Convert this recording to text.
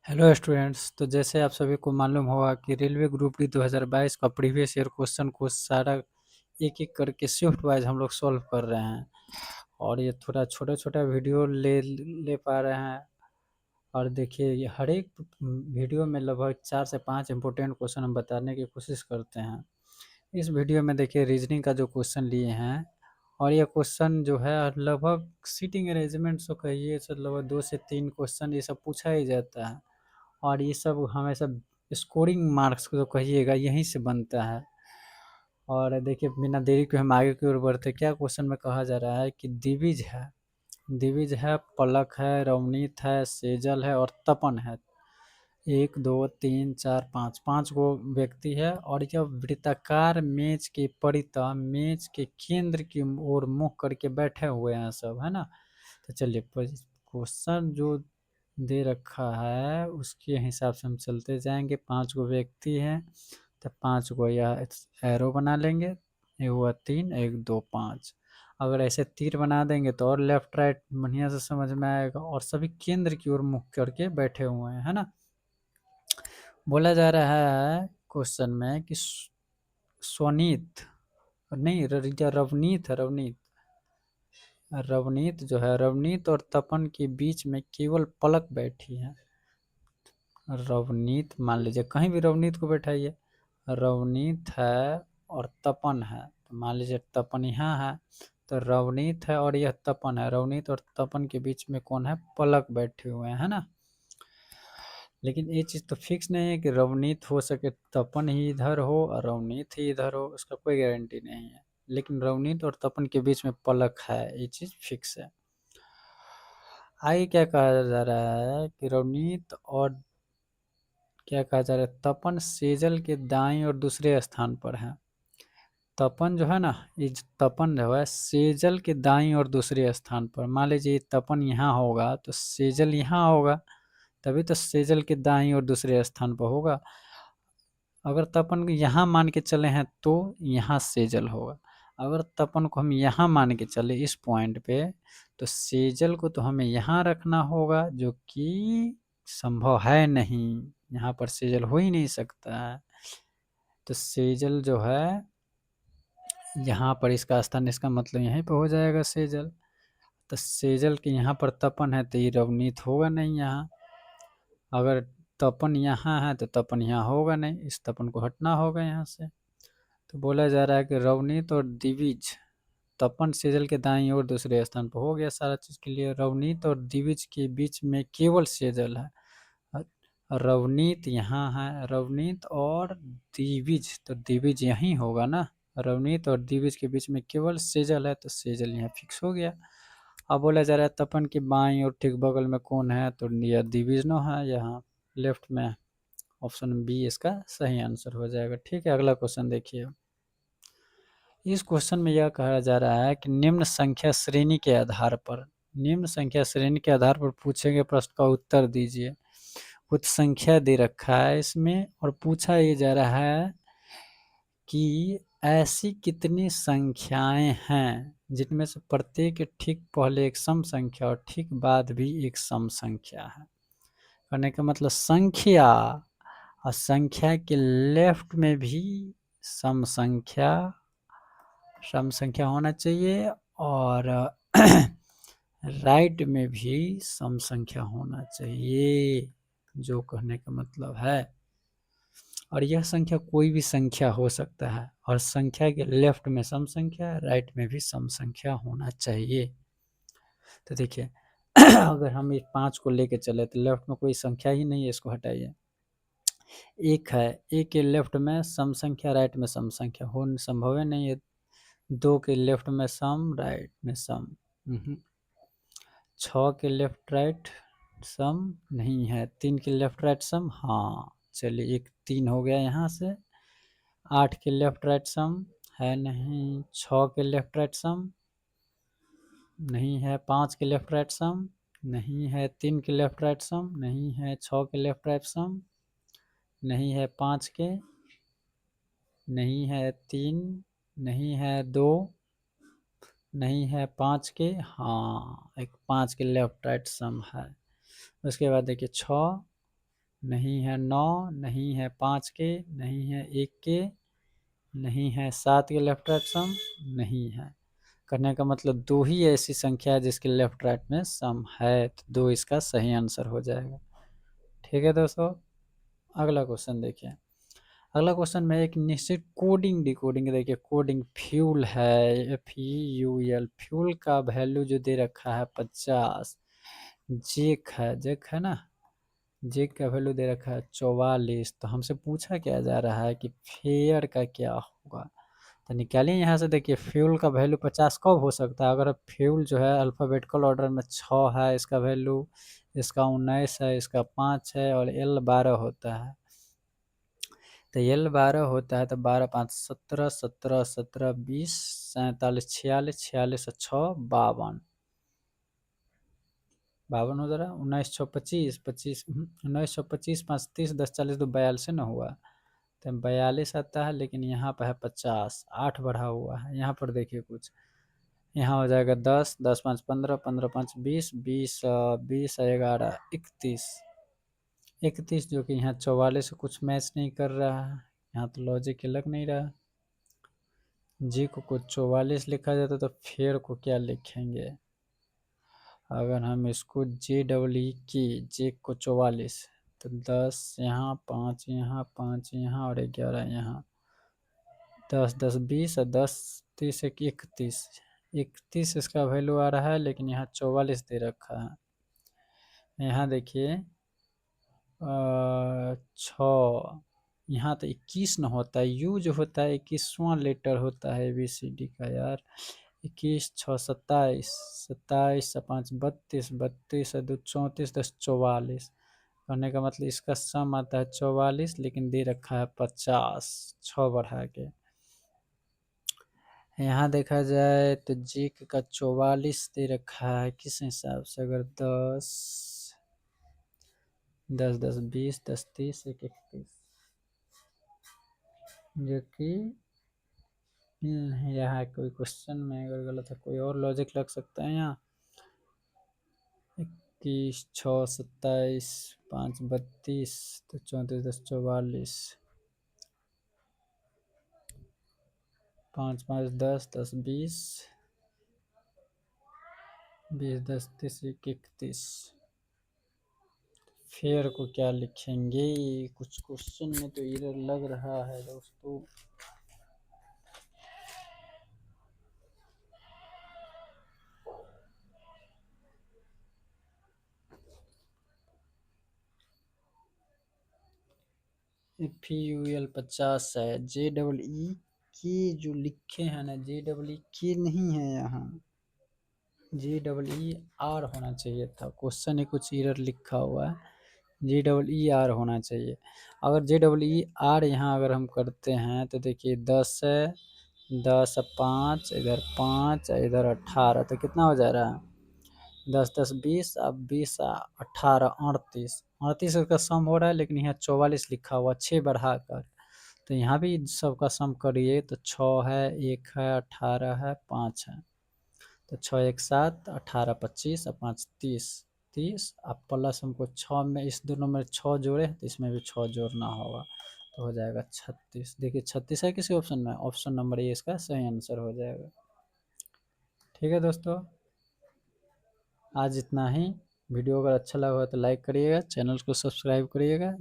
Hello students. तो जैसे आप सभी को मालूम होगा कि रेलवे ग्रुप डी 2022 का प्रीवियस ईयर क्वेश्चन को सारा एक एक करके शिफ्ट वाइज हम लोग सॉल्व कर रहे हैं और ये थोड़ा छोटा छोटा वीडियो ले ले पा रहे हैं। और देखिए, ये हर एक वीडियो में लगभग 4 से 5 इम्पोर्टेंट क्वेश्चन हम बताने की कोशिश करते हैं। इस वीडियो में देखिए रीजनिंग का जो क्वेश्चन लिए हैं, और ये क्वेश्चन जो है लगभग सीटिंग अरेंजमेंट से कहिए तो लगभग 2 से 3 क्वेश्चन ये सब पूछा ही जाता है। और ये सब हमेशा स्कोरिंग मार्क्स को जो कहिएगा यहीं से बनता है। और देखिए, बिना देरी के हम आगे की ओर बढ़ते। क्या क्वेश्चन में कहा जा रहा है कि दिविज है, पलक है, रवनीत है, सेजल है और तपन है। 1 2 3 4 5 5 गो व्यक्ति है और यह वृत्ताकार मेज के परितः मेज के केंद्र की ओर मुख करके बैठे हुए हैं सब, है ना। तो चलिए, क्वेश्चन जो दे रखा है उसके हिसाब से हम चलते जाएंगे। 5 गो व्यक्ति हैं तो 5 गो यह एरो बना लेंगे। एक हुआ 3, 1 2 5। अगर ऐसे तीर बना देंगे तो और लेफ्ट राइट बढ़िया से समझ में आएगा। और सभी केंद्र की ओर मुख करके बैठे हुए हैं, है ना। बोला जा रहा है क्वेश्चन में कि स्वनीत नहीं, रवनीत है। रवनीत जो है, रवनीत और तपन के बीच में केवल पलक बैठी है। रवनीत मान लीजिए, कहीं भी रवनीत को बैठाइए। रवनीत है और तपन है, तो मान लीजिए तपन यहाँ है, तो रवनीत है और यह तपन है। रवनीत और तपन के बीच में कौन है? पलक बैठे हुए हैं, है ना। लेकिन ये चीज़ तो फिक्स नहीं है कि रवनीत हो सके तपन ही इधर हो और रवनीत ही इधर हो, उसका कोई गारंटी नहीं है। लेकिन रवनीत और तपन के बीच में पलक है, ये चीज़ फिक्स है। आगे क्या कहा जा रहा है कि रवनीत और क्या कहा जा रहा है, तपन सेजल के दाईं और दूसरे स्थान पर है। तपन जो है ना, ये तपन जो है सेजल के दाईं और दूसरे स्थान पर। मान लीजिए तपन यहाँ होगा तो सेजल यहाँ होगा, तभी तो सेजल के दाईं और दूसरे स्थान पर होगा। अगर तपन को यहाँ मान के चले हैं तो यहाँ सेजल होगा। अगर तपन को हम यहाँ मान के चले इस पॉइंट पे, तो सेजल को तो हमें यहाँ रखना होगा, जो कि संभव है नहीं। यहाँ पर सेजल हो ही नहीं सकता है। तो सेजल जो है यहाँ पर, इसका स्थान, इसका मतलब यहीं पर हो जाएगा सेजल। तो सेजल के यहाँ पर तपन है तो ये रवनीत होगा नहीं यहाँ। अगर तपन यहाँ है तो तपन यहाँ होगा नहीं, इस तपन को हटना होगा यहाँ से। तो बोला जा रहा है कि रवनीत और दिविज, तपन सेजल के दाईं ओर दूसरे स्थान पर। हो गया सारा चीज़ के लिए। रवनीत और दिविज के बीच में केवल सेजल है। रवनीत यहाँ है, रवनीत और दिविज, तो दिविज यहीं होगा ना। रवनीत और दिविज के बीच में केवल सेजल है, तो सेजल यहाँ फिक्स हो गया। अब बोला जा रहा है तपन के बाईं और ठीक बगल में कौन है, तो यह दिविज नो है यहाँ लेफ्ट में। ऑप्शन बी इसका सही आंसर हो जाएगा। ठीक है, अगला क्वेश्चन देखिए। इस क्वेश्चन में यह कहा जा रहा है कि निम्न संख्या श्रेणी के आधार पर, निम्न संख्या श्रेणी के आधार पर पूछेंगे प्रश्न का उत्तर दीजिए। कुछ संख्या दे रखा है इसमें और पूछा ये जा रहा है कि ऐसी कितनी संख्याएं हैं जिनमें से प्रत्येक ठीक पहले एक सम संख्या और ठीक बाद भी एक सम संख्या है। कहने का मतलब संख्या, और संख्या के लेफ्ट में भी सम संख्या होना चाहिए, और राइट में भी सम संख्या होना चाहिए, जो कहने का मतलब है। और यह संख्या कोई भी संख्या हो सकता है, और संख्या के लेफ्ट में सम संख्या, राइट में भी सम संख्या होना चाहिए। तो देखिए अगर हम इस 5 को लेके चले तो लेफ्ट में कोई संख्या ही नहीं है, इसको हटाइए। एक है, एक के लेफ्ट में सम संख्या, राइट में सम संख्या हो संभव है नहीं है। 2 के लेफ्ट में सम, राइट में सम। 6 के लेफ्ट राइट सम नहीं है। 3 के लेफ्ट राइट सम, हाँ चलिए, एक 3 हो गया यहाँ से। 8 के लेफ्ट राइट सम है नहीं। 6 के लेफ्ट राइट सम नहीं है। 5 के लेफ्ट राइट सम नहीं है। 3 के लेफ्ट राइट सम नहीं है। 6 के लेफ्ट राइट सम नहीं है। 5 के नहीं है। 3 नहीं है। 2 नहीं है। 5 के, हाँ एक 5 के लेफ्ट राइट सम है। उसके बाद देखिए 6 नहीं है 9, नहीं है 5 के, नहीं है 1 के, नहीं है 7 के लेफ्ट राइट सम, नहीं है। करने का मतलब 2 ही ऐसी संख्या है जिसके लेफ्ट राइट में सम है, तो 2 इसका सही आंसर हो जाएगा। ठीक है दोस्तों, अगला क्वेश्चन देखिए। अगला क्वेश्चन में एक निश्चित कोडिंग डिकोडिंग, देखिए कोडिंग फ्यूल है, FEUL, फ्यूल का वैल्यू जो दे रखा है 50, जेक है ना, जेक का वैल्यू दे रखा है 44, तो हमसे पूछा क्या जा रहा है कि फेयर का क्या होगा। तो निकालिए यहाँ से, देखिए फ्यूल का वैल्यू 50 कब हो सकता है, अगर फ्यूल जो है अल्फ़ाबेटिकल ऑर्डर में 6 है इसका वैल्यू, इसका 19 है, इसका 5 है और L 12 होता है। तो L 12 होता है तो 12 5 17, 17 17 20 47 46, 46 और 6 52, 52 हो जा रहा है, 19 6 25 25, 19 6 25 5 30 10 40 तो 42 से न हुआ, तो 42 आता है, लेकिन यहाँ पर है 50, 8 बढ़ा हुआ है। यहाँ पर देखिए कुछ, यहाँ हो जाएगा 10 10 5 15 15 5 20 20 20 11 31, 31 जो कि यहाँ 44 से कुछ मैच नहीं कर रहा है, यहाँ तो लॉजिक लग नहीं रहा। जी को कुछ 44 लिखा जाता तो फेयर को क्या लिखेंगे, अगर हम इसको JEE की जे को 44, तो 10 यहाँ 5 यहाँ 5 यहाँ और 11 यहाँ, 10 10 20 और 10 30 31, 31 इसका वैल्यू आ रहा है, लेकिन यहाँ 44 दे रखा है। यहाँ देखिए 6, यहाँ तो 21 न होता है, यू जो होता है 21वां लेटर होता है ABCD का यार। 21 6 27, 27 5 32, 32 2 34 10 44, करने का मतलब इसका सम आता है 44, लेकिन दे रखा है 50, 6 बढ़ा के। यहाँ देखा जाए तो जी का 44 दे रखा है, किस हिसाब से, अगर 10 10 10 20 10 30 1 31, जो कि यहाँ कोई क्वेश्चन में अगर गलत है, कोई और लॉजिक लग सकता है यहाँ। 21 6 27 5 32 तो 34 10 44, 5 5 10 10 20 20 10 30 31, फेयर को क्या लिखेंगे, कुछ क्वेश्चन में तो एरर लग रहा है दोस्तों। FEUL 50 है, JEE की जो लिखे हैं ना, JEE की नहीं है यहाँ, JEE होना चाहिए था, क्वेश्चन ही कुछ एरर लिखा हुआ है, JEE होना चाहिए। अगर JEE यहाँ अगर हम करते हैं तो देखिए 10 है, 10 5 इधर 5 इधर 18, तो कितना हो जा रहा है, 10 10 20, अब 20 18 38, 38 का सम हो रहा है, लेकिन यहाँ 44 लिखा हुआ 6 बढ़ाकर, तो यहाँ भी सबका सम करिए तो 6 है 1 है 18 है 5 है, तो 6 1 7 18 25 और 5 30, 30 अब प्लस हमको 6 में, इस दोनों में 6 जोड़े तो इसमें भी 6 जोड़ना होगा, तो हो जाएगा 36। देखिए 36 है किसी ऑप्शन में, ऑप्शन नंबर ए इसका सही आंसर हो जाएगा। ठीक है दोस्तों, आज इतना ही। वीडियो अगर अच्छा लगा हो तो लाइक करिएगा, चैनल को सब्सक्राइब करिएगा।